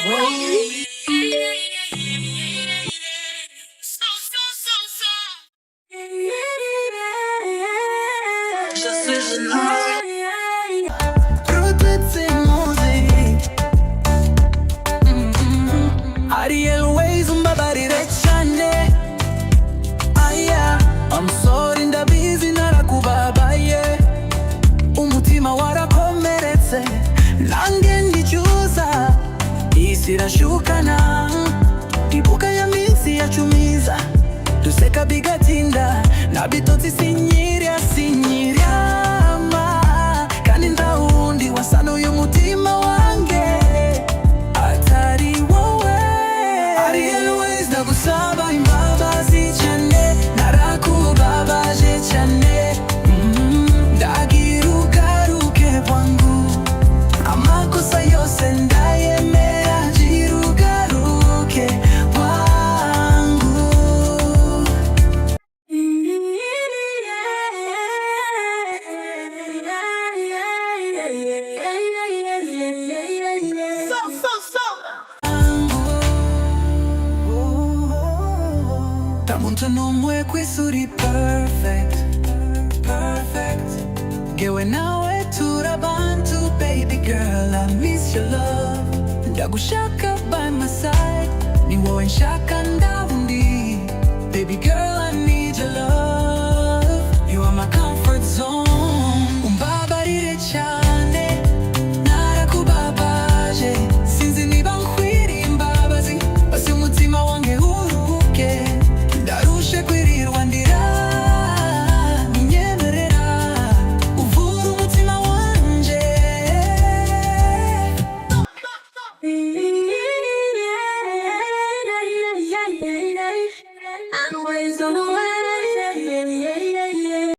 Wayz. Je suis une Ariel Wayz umbabarire cyane. Aya amusore ndabizi narakubabaye, umutima warakomeretse nange ndicyuza, isi irashukana ibuka ya minsi yacu myiza, duseka bigatinda na bitotsi sinyiryama, kandi nta wundi wasanuye umutima wanjye atari wowe. Ariel Wayz ndagusaba imbabazi cyane, narakubabaje cyane, ndagira ugaruke bwangu, amakosa yose ndayemera, gira ugaruke bwangu. Tamuntu numwe kwisuri perfect, perfect. Gewe nawe turabantu, baby girl, I miss your love. Ndagushaka by my side, ni wowe nshaka ndawundi. Baby girl, I need your love. You are my comfort zone. Umbabarire cyane, narakubabaje, sinzi niba nkwiriye imbabazi, basi umutima wanjye uruhuke, ndarushe kwirirwa ndira, unyemerera uvura umutima wanje. I'm always on the way.